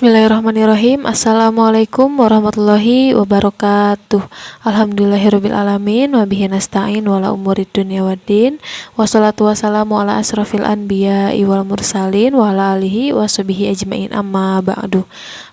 Bismillahirrahmanirrahim. Assalamualaikum warahmatullahi wabarakatuh. Alhamdulillahirrabbilalamin. Wabihi nasta'in wala umurid dunya waddin. Wassalatu wassalamu ala asrafil anbiya wal mursalin wa ala alihi wa sahbihi ajmain, amma ba'du.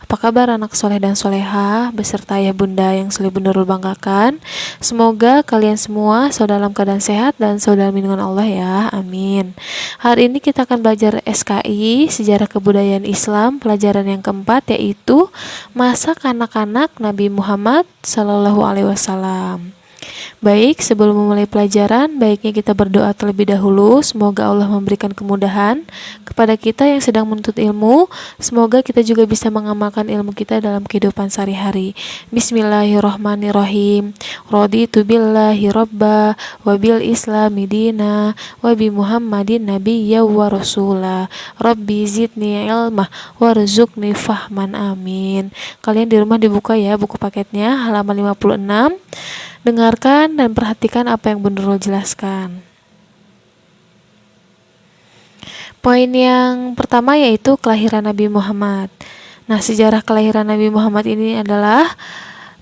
Apa kabar anak soleh dan solehah beserta ayah bunda yang selalu Nurul banggakan? Semoga kalian semua selalu dalam keadaan sehat dan selalu dalam lindungan Allah ya, amin. Hari ini kita akan belajar SKI, Sejarah Kebudayaan Islam, pelajaran yang keempat, yaitu masa kanak-kanak Nabi Muhammad Sallallahu Alaihi Wasallam. Baik, sebelum memulai pelajaran, baiknya kita berdoa terlebih dahulu. Semoga Allah memberikan kemudahan kepada kita yang sedang menuntut ilmu. Semoga kita juga bisa mengamalkan ilmu kita dalam kehidupan sehari-hari. Bismillahirrahmanirrahim. Raditu billahi robba wa bil islami dina wa bi muhammadin nabiyya wa rasula. Rabbi zidni ilmah warzuqni fahman, amin. Kalian di rumah dibuka ya buku paketnya, halaman 56. Dengarkan dan perhatikan apa yang Bun Nurul jelaskan. Poin yang pertama yaitu kelahiran Nabi Muhammad. Nah, sejarah kelahiran Nabi Muhammad ini adalah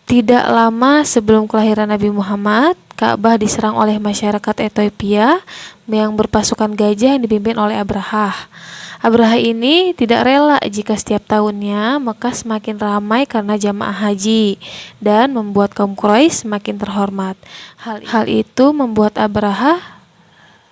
tidak lama sebelum kelahiran Nabi Muhammad, Ka'bah diserang oleh masyarakat Ethiopia yang berpasukan gajah yang dipimpin oleh Abrahah. Abrahah ini tidak rela jika setiap tahunnya Mekah semakin ramai karena jamaah haji dan membuat kaum Quraisy semakin terhormat. Hal itu membuat Abrahah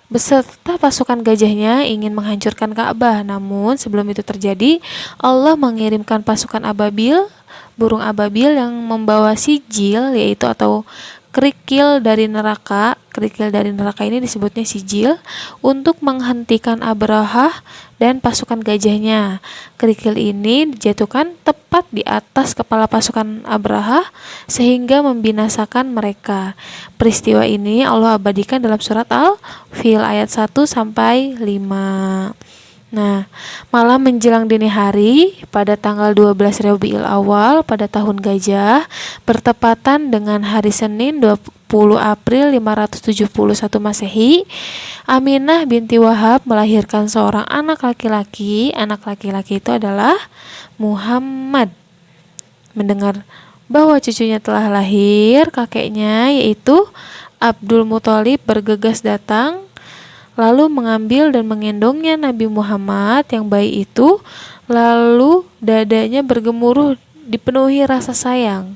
beserta pasukan gajahnya ingin menghancurkan Ka'bah. Namun sebelum itu terjadi, Allah mengirimkan pasukan ababil, burung ababil yang membawa sijil, yaitu atau kerikil dari neraka. Kerikil dari neraka ini disebutnya sijil, untuk menghentikan Abrahah dan pasukan gajahnya. Kerikil ini dijatuhkan tepat di atas kepala pasukan Abrahah sehingga membinasakan mereka. Peristiwa ini Allah abadikan dalam surat Al-Fil ayat 1 sampai 5. Nah, malam menjelang dini hari pada tanggal 12 Rabiul Awal pada tahun gajah, bertepatan dengan hari Senin 20 April 571 Masehi, Aminah binti Wahab melahirkan seorang anak laki-laki. Anak laki-laki itu adalah Muhammad. Mendengar bahwa cucunya telah lahir, kakeknya yaitu Abdul Muthalib bergegas datang, lalu mengambil dan menggendongnya Nabi Muhammad yang bayi itu, lalu dadanya bergemuruh dipenuhi rasa sayang.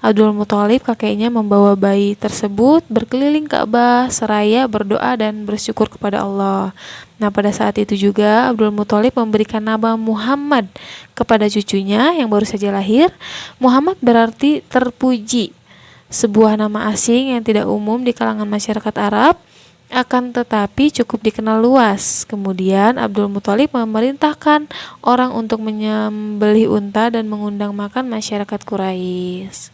Abdul Muthalib kakeknya membawa bayi tersebut berkeliling Ka'bah seraya berdoa dan bersyukur kepada Allah. Nah, pada saat itu juga Abdul Muthalib memberikan nama Muhammad kepada cucunya yang baru saja lahir. Muhammad berarti terpuji, sebuah nama asing yang tidak umum di kalangan masyarakat Arab, akan tetapi cukup dikenal luas. Kemudian Abdul Muthalib memerintahkan orang untuk menyembelih unta dan mengundang makan masyarakat Quraisy.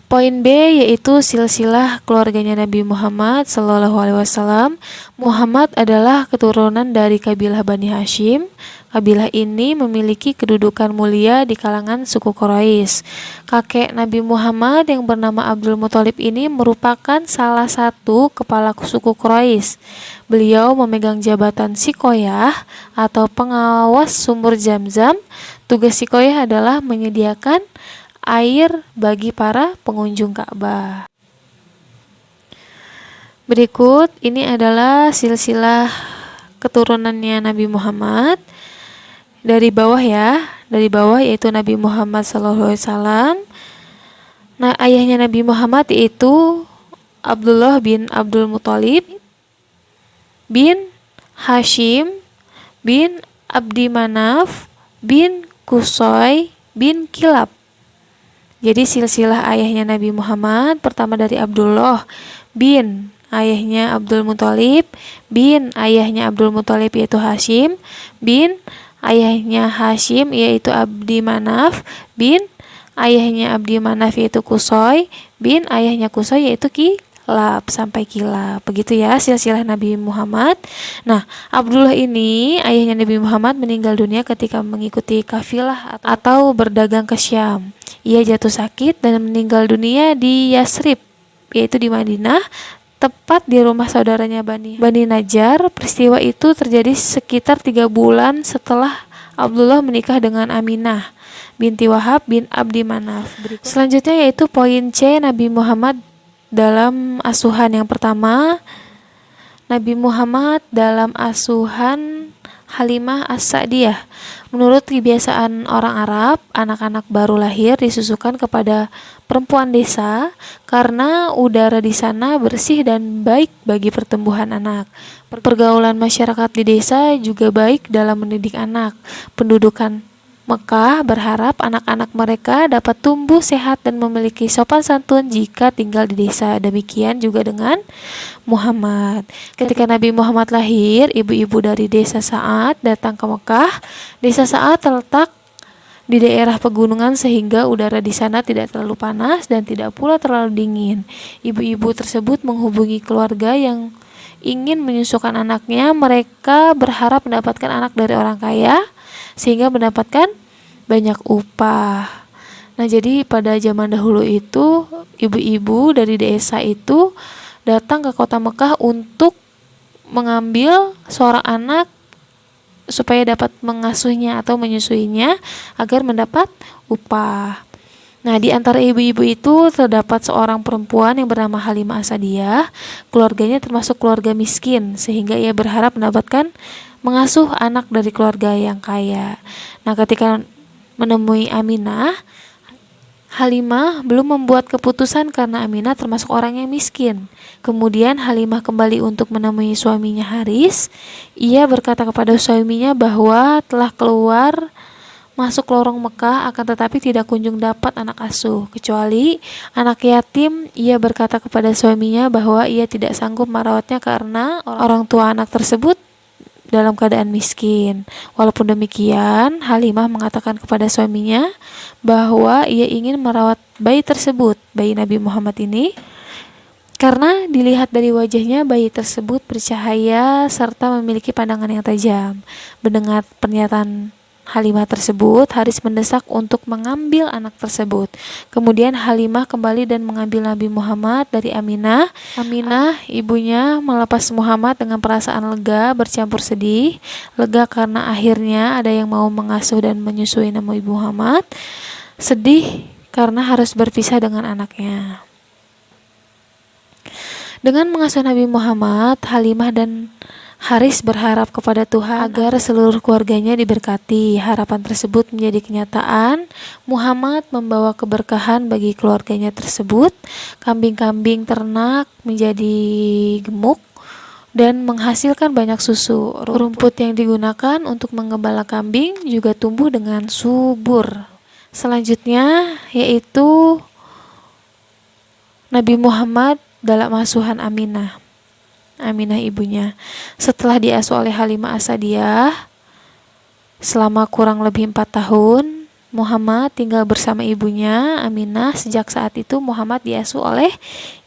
Poin B yaitu silsilah keluarganya Nabi Muhammad Sallallahu Alaihi Wasallam. Muhammad adalah keturunan dari kabilah Bani Hashim. Kabilah ini memiliki kedudukan mulia di kalangan suku Quraisy. Kakek Nabi Muhammad yang bernama Abdul Muthalib ini merupakan salah satu kepala suku Quraisy. Beliau memegang jabatan Sikoyah atau pengawas sumur Zam-Zam. Tugas Sikoyah adalah menyediakan air bagi para pengunjung Ka'bah. Berikut ini adalah silsilah keturunannya Nabi Muhammad. Dari bawah ya, dari bawah yaitu Nabi Muhammad SAW. Nah, ayahnya Nabi Muhammad yaitu Abdullah bin Abdul Muthalib bin Hashim bin Abdi Manaf bin Qusay bin Kilab. Jadi silsilah ayahnya Nabi Muhammad pertama dari Abdullah bin ayahnya Abdul Muthalib bin ayahnya Abdul Muthalib yaitu Hashim bin ayahnya Hashim yaitu Abdi Manaf bin ayahnya Abdi Manaf yaitu Qusay bin ayahnya Qusay yaitu Kilab sampai Kilab. Begitu ya silsilah Nabi Muhammad. Nah, Abdullah ini ayahnya Nabi Muhammad meninggal dunia ketika mengikuti kafilah atau berdagang ke Syam. Ia jatuh sakit dan meninggal dunia di Yasrib, yaitu di Madinah, tepat di rumah saudaranya Bani Najjar. Peristiwa itu terjadi sekitar 3 bulan setelah Abdullah menikah dengan Aminah binti Wahab bin Abdi Manaf. Selanjutnya yaitu poin C, Nabi Muhammad dalam asuhan. Yang pertama, Nabi Muhammad dalam asuhan Halimah As-Sa'diyah. Menurut kebiasaan orang Arab, anak-anak baru lahir disusukan kepada perempuan desa karena udara di sana bersih dan baik bagi pertumbuhan anak. Pergaulan masyarakat di desa juga baik dalam mendidik anak. Pendudukan Mekah berharap anak-anak mereka dapat tumbuh sehat dan memiliki sopan santun jika tinggal di desa. Demikian juga dengan Muhammad. Ketika Nabi Muhammad lahir, ibu-ibu dari desa Sa'ad datang ke Mekah. Desa Sa'ad terletak di daerah pegunungan sehingga udara di sana tidak terlalu panas dan tidak pula terlalu dingin. Ibu-ibu tersebut menghubungi keluarga yang ingin menyusukan anaknya. Mereka berharap mendapatkan anak dari orang kaya sehingga mendapatkan banyak upah. Nah, jadi pada zaman dahulu itu ibu-ibu dari desa itu datang ke kota Mekah untuk mengambil seorang anak supaya dapat mengasuhnya atau menyusuinya agar mendapat upah. Nah, di antara ibu-ibu itu terdapat seorang perempuan yang bernama Halimah As-Sa'diyah. Keluarganya termasuk keluarga miskin sehingga ia berharap mendapatkan mengasuh anak dari keluarga yang kaya. Nah, ketika menemui Aminah, Halimah belum membuat keputusan karena Aminah termasuk orang yang miskin. Kemudian Halimah kembali untuk menemui suaminya Haris. Ia berkata kepada suaminya bahwa telah keluar masuk lorong Mekah akan tetapi tidak kunjung dapat anak asuh kecuali anak yatim. Ia berkata kepada suaminya bahwa ia tidak sanggup merawatnya karena orang tua anak tersebut dalam keadaan miskin. Walaupun demikian, Halimah mengatakan kepada suaminya bahwa ia ingin merawat bayi tersebut, bayi Nabi Muhammad ini, karena dilihat dari wajahnya bayi tersebut bercahaya serta memiliki pandangan yang tajam. Mendengar pernyataan Halimah tersebut, Haris mendesak untuk mengambil anak tersebut. Kemudian Halimah kembali dan mengambil Nabi Muhammad dari Aminah. Aminah, ibunya, melepas Muhammad dengan perasaan lega bercampur sedih. Lega karena akhirnya ada yang mau mengasuh dan menyusui Nabi Muhammad. Sedih karena harus berpisah dengan anaknya. Dengan mengasuh Nabi Muhammad, Halimah dan Haris berharap kepada Tuhan agar seluruh keluarganya diberkati. Harapan tersebut menjadi kenyataan. Muhammad membawa keberkahan bagi keluarganya tersebut. Kambing-kambing ternak menjadi gemuk dan menghasilkan banyak susu. Rumput yang digunakan untuk menggembala kambing juga tumbuh dengan subur. Selanjutnya yaitu Nabi Muhammad dalam asuhan Aminah ibunya. Setelah diasuh oleh Halimah As-Sa'diyah selama kurang lebih 4 tahun, Muhammad tinggal bersama ibunya Aminah. Sejak saat itu Muhammad diasuh oleh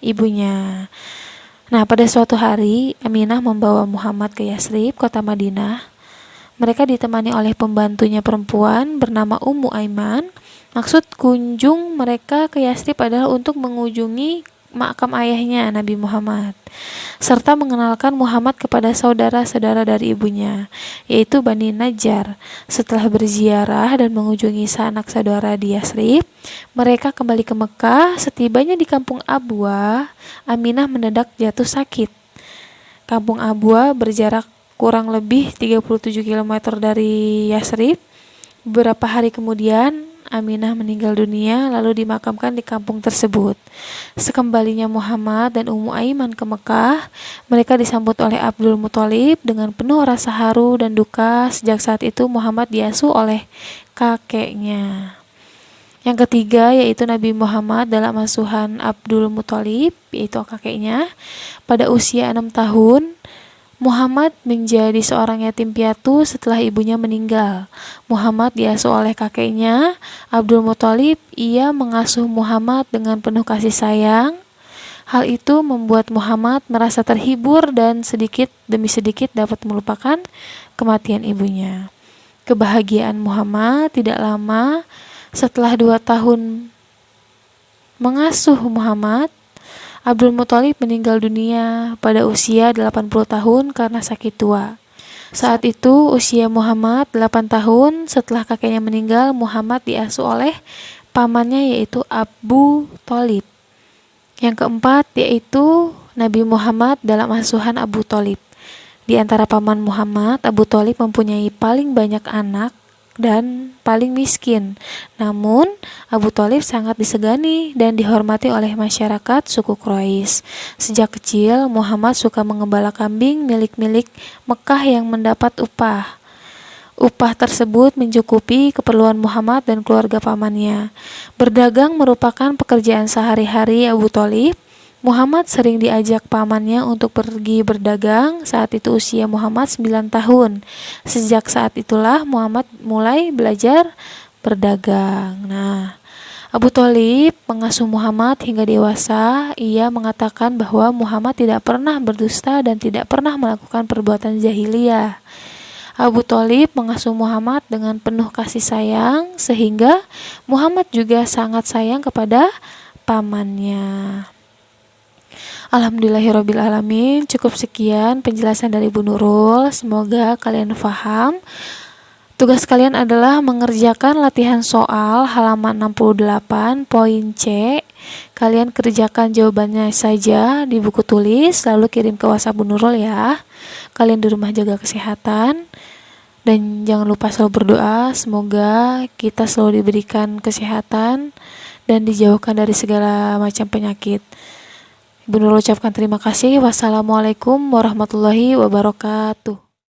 ibunya. Nah, pada suatu hari Aminah membawa Muhammad ke Yasrib, kota Madinah. Mereka ditemani oleh pembantunya perempuan bernama Ummu Aiman. Maksud kunjung mereka ke Yasrib adalah untuk mengunjungi makam ayahnya Nabi Muhammad serta mengenalkan Muhammad kepada saudara-saudara dari ibunya, yaitu Bani Najjar. Setelah berziarah dan mengunjungi sanak saudara di Yasrib, mereka kembali ke Mekah. Setibanya di kampung Abwa, Aminah mendadak jatuh sakit. Kampung Abwa berjarak kurang lebih 37 km dari Yasrib. Beberapa hari kemudian Aminah meninggal dunia lalu dimakamkan di kampung tersebut. Sekembalinya Muhammad dan Ummu Aiman ke Mekah, mereka disambut oleh Abdul Muthalib dengan penuh rasa haru dan duka. Sejak saat itu Muhammad diasuh oleh kakeknya. Yang ketiga yaitu Nabi Muhammad dalam asuhan Abdul Muthalib, yaitu kakeknya. Pada usia 6 tahun, Muhammad menjadi seorang yatim piatu setelah ibunya meninggal. Muhammad diasuh oleh kakeknya, Abdul Muthalib. Ia mengasuh Muhammad dengan penuh kasih sayang. Hal itu membuat Muhammad merasa terhibur dan sedikit demi sedikit dapat melupakan kematian ibunya. Kebahagiaan Muhammad tidak lama. Setelah 2 tahun mengasuh Muhammad, Abdul Muthalib meninggal dunia pada usia 80 tahun karena sakit tua. Saat itu usia Muhammad 8 tahun. Setelah kakeknya meninggal, Muhammad diasuh oleh pamannya yaitu Abu Thalib. Yang keempat yaitu Nabi Muhammad dalam asuhan Abu Thalib. Di antara paman Muhammad, Abu Thalib mempunyai paling banyak anak dan paling miskin. Namun, Abu Thalib sangat disegani dan dihormati oleh masyarakat suku Quraisy. Sejak kecil, Muhammad suka mengembala kambing milik-milik Mekah yang mendapat upah. Upah tersebut mencukupi keperluan Muhammad dan keluarga pamannya. Berdagang merupakan pekerjaan sehari-hari Abu Thalib. Muhammad sering diajak pamannya untuk pergi berdagang. Saat itu usia Muhammad 9 tahun. Sejak saat itulah Muhammad mulai belajar berdagang. Nah, Abu Thalib mengasuh Muhammad hingga dewasa. Ia mengatakan bahwa Muhammad tidak pernah berdusta dan tidak pernah melakukan perbuatan jahiliyah. Abu Thalib mengasuh Muhammad dengan penuh kasih sayang, sehingga Muhammad juga sangat sayang kepada pamannya. Alhamdulillahirrabbilalamin. Cukup sekian penjelasan dari Bu Nurul. Semoga kalian paham. Tugas kalian adalah mengerjakan latihan soal halaman 68 poin C. Kalian kerjakan jawabannya saja di buku tulis, lalu kirim ke WhatsApp Bu Nurul ya. Kalian di rumah jaga kesehatan. Dan jangan lupa selalu berdoa, semoga kita selalu diberikan kesehatan dan dijauhkan dari segala macam penyakit. Ibu Nurul ucapkan terima kasih. Wassalamualaikum warahmatullahi wabarakatuh.